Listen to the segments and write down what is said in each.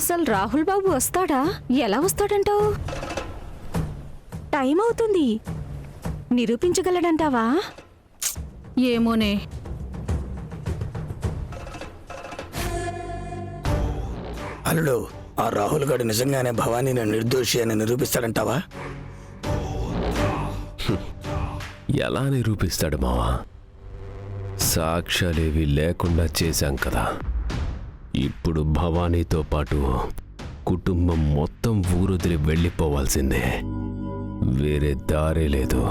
అసలు రాహుల్ బాబు వస్తాడా? ఎలా వస్తాడంటావు? టైం అవుతుంది. నిరూపించగలడంటావా? ఏమోనే. అల్లుడు, ఆ రాహుల్ గారు నిజంగానే భవానీని నిర్దోషి అని నిరూపిస్తాడంటావా? ఎలా నిరూపిస్తాడు మావా? సాక్ష్యాలేవి లేకుండా చేశాం కదా. ఇప్పుడు భవానీతో పాటు కుటుంబం మొత్తం ఊరొదిలి వెళ్ళిపోవాల్సిందే. వేరే దారే లేదు.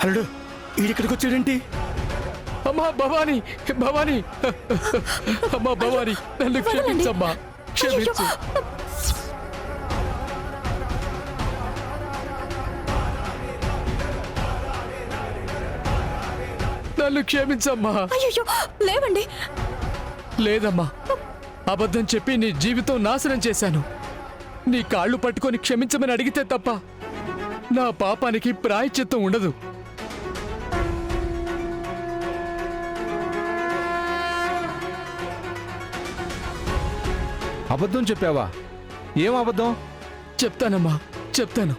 అల్లుడు, ఈడిక్కడికి వచ్చాడేంటి? అమ్మా భవానీ, భవానీ, అమ్మా భవానీ, నన్ను క్షమించమ్మా, క్షమించు. నన్ను క్షమించమ్మా. లేవండి. లేదమ్మా, అబద్ధం చెప్పి నీ జీవితం నాశనం చేశాను. నీ కాళ్ళు పట్టుకొని క్షమించమని అడిగితే తప్ప నా పాపానికి ప్రాయశ్చిత్తం ఉండదు. అబద్ధం చెప్పావా? ఏం అబద్ధం? చెప్తానమ్మా, చెప్తాను.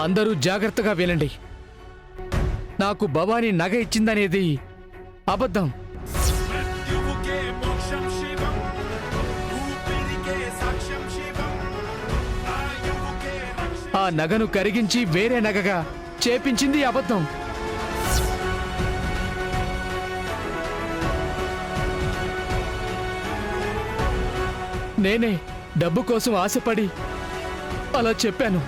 అందరూ జాగ్రత్తగా వినండి. నాకు భవానీ నగ ఇచ్చిందనేది అబద్ధం. ఆ నగను కరిగించి వేరే నగగా చేపించింది అబద్ధం. నేనే డబ్బు కోసం ఆశపడి అలా చెప్పాను.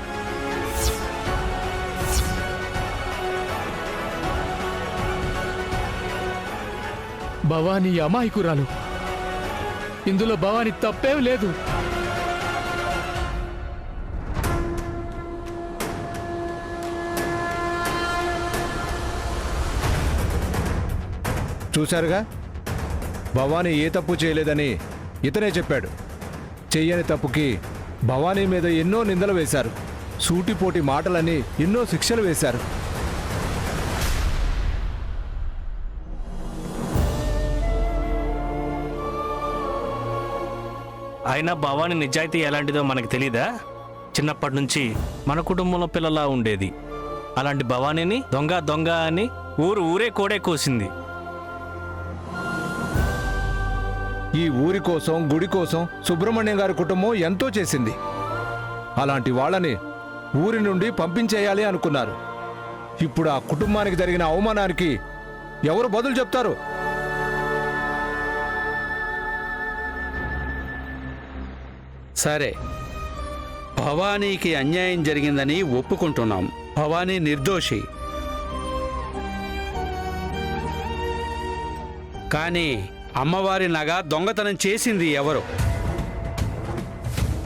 భవానీ అమాయకురాలు. ఇందులో భవానీ తప్పేం లేదు. చూశారుగా, భవానీ ఏ తప్పు చేయలేదని ఇతనే చెప్పాడు. చెయ్యని తప్పుకి భవానీ మీద ఎన్నో నిందలు వేశారు. సూటిపోటి మాటలని ఎన్నో శిక్షలు వేశారు. అయినా భవానీ నిజాయితీ ఎలాంటిదో మనకు తెలీదా? చిన్నప్పటి నుంచి మన కుటుంబంలో పిల్లలా ఉండేది. అలాంటి భవానీని దొంగ దొంగ అని ఊరే కోడే కోసింది. ఈ ఊరి కోసం, గుడి కోసం సుబ్రహ్మణ్యం గారి కుటుంబం ఎంతో చేసింది. అలాంటి వాళ్ళని ఊరి నుండి పంపించేయాలి అనుకున్నారు. ఇప్పుడు ఆ కుటుంబానికి జరిగిన అవమానానికి ఎవరు బదులు చెప్తారు? సరే, భవానీకి అన్యాయం జరిగిందని ఒప్పుకుంటున్నాం. భవానీ నిర్దోషి. కానీ అమ్మవారి నగ దొంగతనం చేసింది ఎవరు?